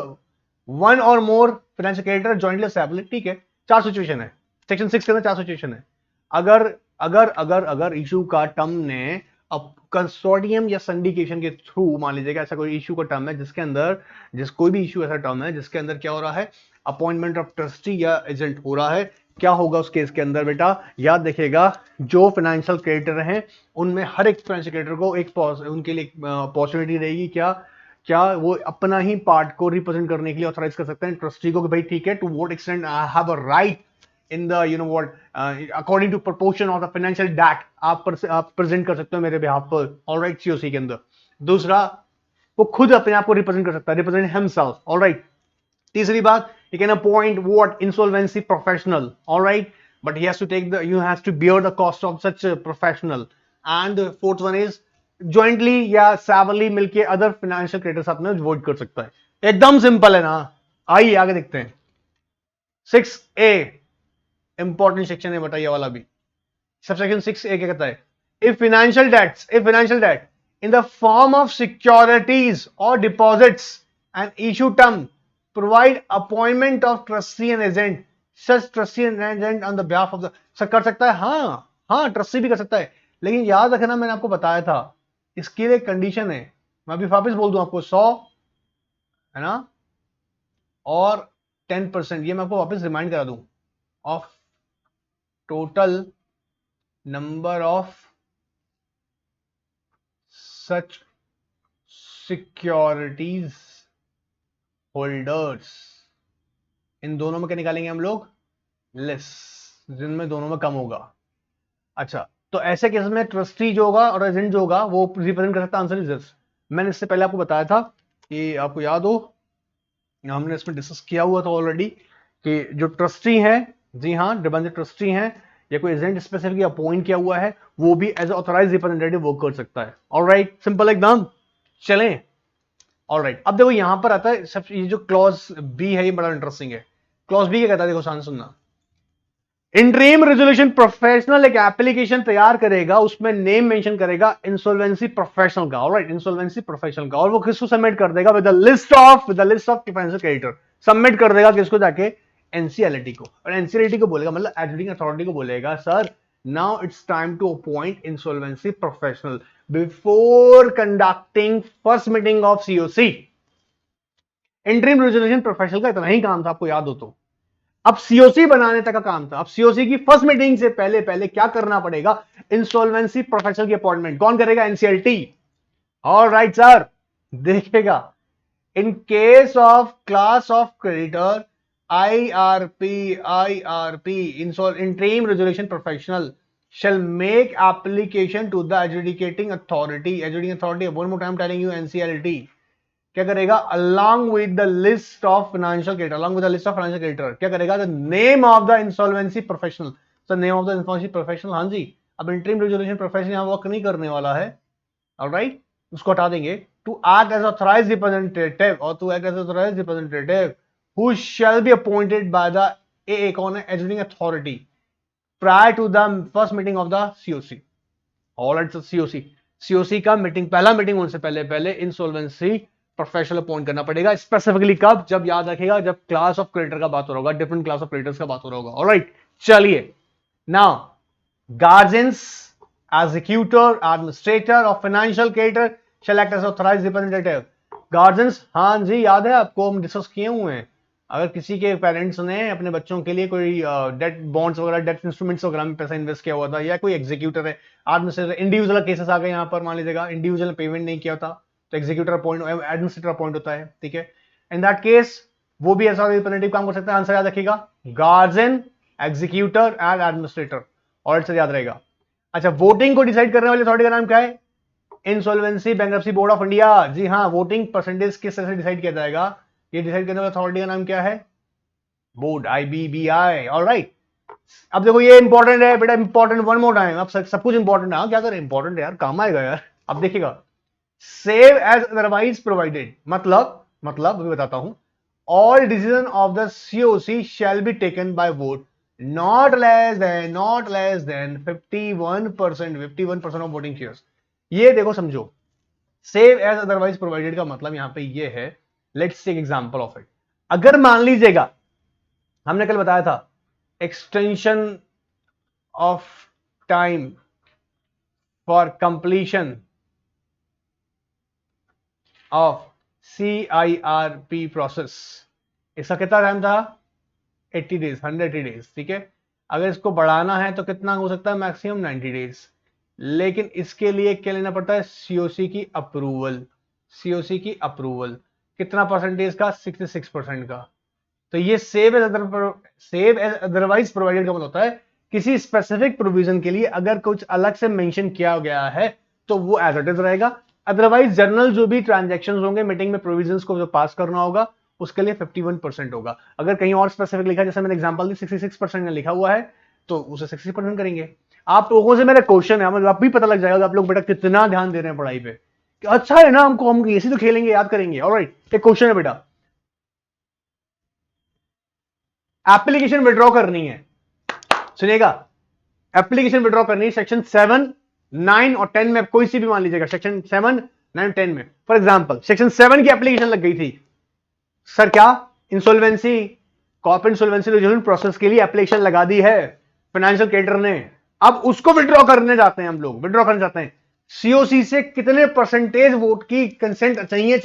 one or more financial creditor jointly established। ठीक है, चार सिचुएशन है, सेक्शन 6 के अंदर चार सिचुएशन है। अगर अगर अगर अगर इशू का टर्म ने अब कंसोर्टियम या सिंडिकेशन के थ्रू, मान लीजिएगा ऐसा कोई इशू का टर्म है जिसके अंदर, कोई भी इशू ऐसा टर्म है जिसके अंदर क्या हो रहा है, अपॉइंटमेंट ऑफ ट्रस्टी या एजेंट हो रहा है, क्या होगा उस केस के अंदर बेटा, याद देखिएगा, जो फाइनेंशियल क्रेडिटर हैं उनमें हर एक फाइनेंशियल क्रेडिटर को एक उनके लिए अपॉर्चुनिटी रहेगी, क्या क्या वो अपना ही पार्ट को रिप्रेजेंट करने के लिए ऑथराइज कर सकते हैं ट्रस्टी को कि भाई ठीक है, to what extent I have a right in the you know what according to proportion of the financial debt आप प्रेजेंट कर सकते हो मेरे बिहाफ पर, ऑलराइट, सीओसी के अंदर। दूसरा, वो खुद अपने आप को रिप्रेजेंट कर सकता है, रिप्रेजेंट हिमसेल्फ, ऑलराइट। तीसरी बात, he can appoint what insolvency professional, all right, but he has to take the, you has to bear the cost of such a professional। and the fourth one is jointly या severally मिलके other financial creditors अपने vote कर सकता है। एकदम simple है ना। आइए आगे देखते हैं। 6A इंपॉर्टेंट सेक्शन है बेटा, ये वाला भी। सबसेक्शन 6A क्या कहता है? If financial debt in the form of securities और deposits and issue term provide appointment of trustee and agent, such trustee and agent on the behalf of the, sir कर सकता है, हाँ हाँ ट्रस्टी भी कर सकता है, लेकिन याद रखना मैंने आपको बताया था इसके लिए कंडीशन है, मैं अभी वापस बोल दूं आपको, 100 है ना और 10%, ये मैं आपको वापस रिमाइंड करा दूं, of total number of such securities holders. इन दोनों में क्या निकालेंगे हम लोग? लेस, जिनमें दोनों में कम होगा। अच्छा, तो ऐसे केस में ट्रस्टी जो होगा और एजेंट जो होगा वो रिप्रेजेंट कर सकता है। Answer is this. मैंने इससे पहले आपको बताया था कि आपको याद हो, हमने इसमें डिस्कस किया हुआ था ऑलरेडी कि जो ट्रस्टी है, जी हाँ, डिबेंचर ट्रस्टी हैं या कोई एजेंट स्पेसिफिकली अपॉइंट किया हुआ है, वो भी एज ऑथराइज रिप्रेजेंटेटिव वर्क कर सकता है। ऑलराइट, सिंपल एकदम। चलें, ऑलराइट, अब देखो यहां पर आता है सब, ये जो क्लॉज बी है ये बड़ा इंटरेस्टिंग है। क्लॉज बी क्या कहता है, देखो ध्यान सुनना। इंटरिम रेजोल्यूशन प्रोफेशनल एक एप्लीकेशन तैयार करेगा, उसमें नेम मेंशन करेगा इंसॉल्वेंसी प्रोफेशनल का, ऑलराइट, इंसॉल्वेंसी प्रोफेशनल का, और वो किसको सबमिट कर देगा? With the list of financial creditor. Submit कर देगा किसको? जाके एनसीएलटी को। और एनसीएलटी को बोलेगा, मतलब एडजुडिंग अथॉरिटी को बोलेगा, sir now it's time to appoint insolvency professional before conducting first meeting of COC. Interim resolution professional का इतना ही काम था, आपको याद हो तो। अब सीओसी बनाने तक का काम था। अब सीओसी की फर्स्ट मीटिंग से पहले पहले क्या करना पड़ेगा? इंसॉल्वेंसी प्रोफेशनल की अपॉइंटमेंट कौन करेगा? एनसीएलटी। ऑलराइट सर, देखेगा in case of class of creditor IRP interim resolution professional shall make application to the adjudicating authority, one more time telling you, NCLT। क्या करेगा? along with the list of financial creditor, क्या करेगा? the name of the insolvency professional, so name of the insolvency professional, हाँ जी। अब interim resolution professional यहां work नहीं करने वाला है, ऑलराइट, उसको हटा देंगे। to act as authorized representative, और to act as authorized representative who shall be appointed by the AA, कौन है? adjudicating authority, prior to the first meeting of the COC। Alright, COC का मीटिंग, पहला meeting उनसे पहले insolvency professional appoint करना पड़ेगा। Specifically कब? जब, याद रखेगा, जब क्लास ऑफ क्रेडिटर का बात हो रहा होगा, डिफरेंट क्लास ऑफ क्रेडिटर्स का बात हो रहा होगा। ऑलराइट, चलिए now guardians, executor, administrator of financial creditor shall act as authorised representative. Guardians, हाँ जी याद है आपको, हम डिस्कस किए हुए हैं। अगर किसी के पेरेंट्स ने अपने बच्चों के लिए कोई डेट बॉन्ड्स वगैरह, डेट इंस्ट्रूमेंट्स वगैरह में पैसा इन्वेस्ट किया हुआ था, या कोई एग्जीक्यूटर है, एडमिनिस्ट्रेटर, इंडिविजुअल केसेस आ गए यहाँ पर, मान लीजिएगा इंडिविजुअल पेमेंट नहीं किया था तो एग्जीक्यूटर अपॉइंट, एडमिनिस्ट्रेटर अपॉइंट होता है, ठीक है। इन दैट केस वो भी ऐसा रिप्रेजेंटेटिव काम कर सकता है। आंसर याद रखिएगा, गार्जियन, एग्जीक्यूटर एंड एडमिनिस्ट्रेटर, और आंसर याद रहेगा। अच्छा, वोटिंग को डिसाइड करने वाले अथॉरिटी का नाम क्या है? Insolvency bankruptcy board of India. जी हाँ, वोटिंग परसेंटेज किस तरह से डिसाइड किया जाएगा, ये डिसाइड करने वाले अथॉरिटी का नाम क्या है? Board, IBBI। ऑलराइट, अब देखो ये इंपॉर्टेंट है बेटा, इंपॉर्टेंट वन मोर टाइम। अब सब कुछ इंपॉर्टेंट है, क्या करें, इंपॉर्टेंट है यार, काम आएगा यार। अब देखिएगा, सेव एज अदरवाइज प्रोवाइडेड मतलब अभी बताता हूं, all decision of the COC shall be taken by vote not less than 51% of voting shares. ये देखो समझो, सेव एज अदरवाइज प्रोवाइडेड का मतलब यहां पे ये है, let's take example of it. अगर मान लीजिएगा, हमने कल बताया था extension of time for completion of CIRP process, इसका कितना टाइम था? 80 डेज, 180 डेज, ठीक है। अगर इसको बढ़ाना है तो कितना हो सकता है? Maximum 90 days. लेकिन इसके लिए क्या लेना पड़ता है? COC की अप्रूवल। कितना परसेंटेज का? 66% का। तो ये सेव एज अदरवाइज प्रोवाइडेड का मतलब होता है किसी स्पेसिफिक प्रोविजन के लिए अगर कुछ अलग से मेंशन किया गया है तो वो एज इट इज रहेगा। अदरवाइज जनरल जो भी ट्रांजैक्शंस होंगे मीटिंग में, प्रोविजंस को जो पास करना होगा उसके लिए 51% होगा। अगर कहीं और स्पेसिफिक लिखा, जैसे मैंने एग्जांपल दी 66% लिखा हुआ है तो उसे 60% करेंगे। आप लोगों से मेरा क्वेश्चन है, मतलब आप भी पता लग जाएगा आप लोग बेटा कितना ध्यान दे रहे हैं पढ़ाई पे। अच्छा है ना, हम इसी तो खेलेंगे, याद करेंगे। ऑलराइट, एक क्वेश्चन है बेटा, एप्लीकेशन विड्रॉ करनी है, सुनिएगा, एप्लीकेशन विड्रॉ करनी है सेक्शन 7, 9 और 10 में, कोई सी भी मान लीजिएगा, सेक्शन 7, 9, 10 में। फॉर एग्जांपल सेक्शन 7 की एप्लीकेशन लग गई थी सर, क्या insolvency, corporate insolvency resolution process के लिए एप्लीकेशन लगा दी है फाइनेंशियल क्रेडिटर ने, अब उसको विड्रॉ करने जाते हैं, हम लोग विड्रॉ करना चाहते हैं। COC से कितने परसेंटेज वोट की कंसेंट चाहिए,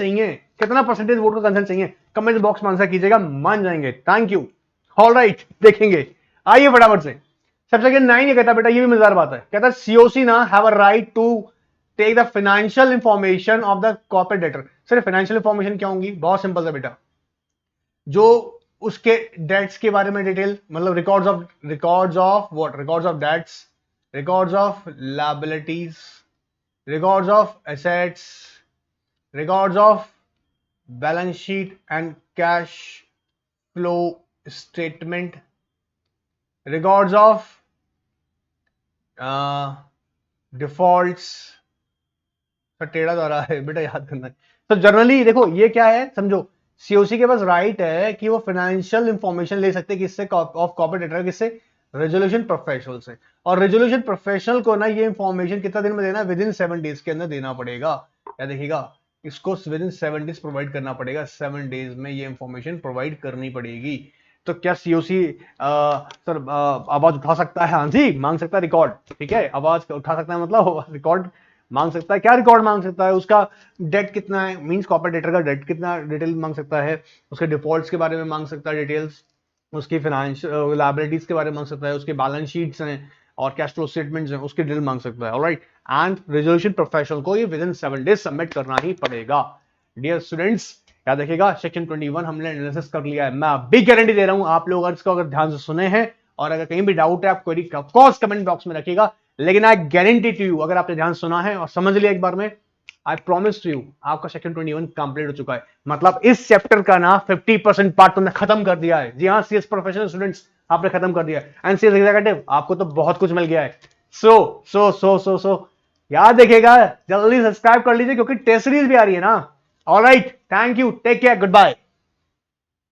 कितना परसेंटेज वोट का कंसेंट चाहिए? कमेंट बॉक्स में आंसर कीजिएगा, मान जाएंगे। Thank you. ऑलराइट, देखेंगे, आइए फटाफट से। सबसे अगर 9 ये कहता बेटा, ये भी मजेदार बात है, कहता COC ना have a right to take the financial information of the corporate debtor. Sir financial information क्या होंगी? बहुत सिंपल है बेटा, जो उसके डेट्स के बारे में डिटेल, मतलब records of what, records of debts, records of liabilities, records of assets, records of balance sheet and cash flow statement, records of defaults. टेढ़ा द्वारा है बेटा, याद करना है। तो जनरली देखो ये क्या है, समझो, COC के पास राइट है कि वो फाइनेंशियल इंफॉर्मेशन ले सकते हैं, किससे? ऑफ कॉर्पोरेट डेटर, किससे? रेजोल्यूशन प्रोफेशनल से। और रेजोल्यूशन प्रोफेशनल को ना ये इंफॉर्मेशन कितना दिन में देना? विद इन 7 डेज के अंदर देना पड़ेगा। क्या देखिएगा, इसको विद इन 7 डेज प्रोवाइड करना पड़ेगा, 7 डेज में ये इंफॉर्मेशन प्रोवाइड करनी पड़ेगी। तो क्या COC सर आवाज उठा सकता है? हाँ जी, मांग सकता है रिकॉर्ड, ठीक है, आवाज उठा सकता है मतलब रिकॉर्ड मांग सकता है। क्या रिकॉर्ड मांग सकता है? उसका डेट कितना है, मींस कॉर्पोरेट डेटर का डेट कितना, डिटेल मांग सकता है, उसके डिफॉल्ट्स के बारे में मांग सकता है डिटेल्स, उसकी फाइनेंशियल लायबिलिटीज के बारे में मांग सकता है, उसके बैलेंस शीट्स हैं और कैश फ्लो स्टेटमेंट्स हैं, उसकी डिटेल मांग सकता है। ऑलराइट, एंड रेजोल्यूशन प्रोफेशनल को ये विद इन 7 डेज सबमिट करना ही पड़ेगा। डियर स्टूडेंट्स, याद देखिएगा, सेक्शन 21 हमने एनालिसिस कर लिया है। मैं अभी गारंटी दे रहा हूं, आप लोग इसको अगर ध्यान से सुने हैं और अगर कहीं भी डाउट है आप query of course comment box में रखिएगा, लेकिन आई गारंटी टू यू, अगर आपने ध्यान सुना है और समझ लिया एक बार में, आई प्रॉमिस टू यू, आपका सेक्शन 21 कंप्लीट हो चुका है। मतलब इस चैप्टर का ना 50% पार्ट तुमने खत्म कर दिया है। जी हाँ, CS प्रोफेशनल स्टूडेंट्स आपने खत्म कर दिया है, एंड CS एग्जीक्यूटिव आपको तो बहुत कुछ मिल गया है। सो याद देखिएगा, जल्दी सब्सक्राइब कर लीजिए क्योंकि टेस्ट सीरीज भी आ रही है ना। Alright, thank you, take care, good bye.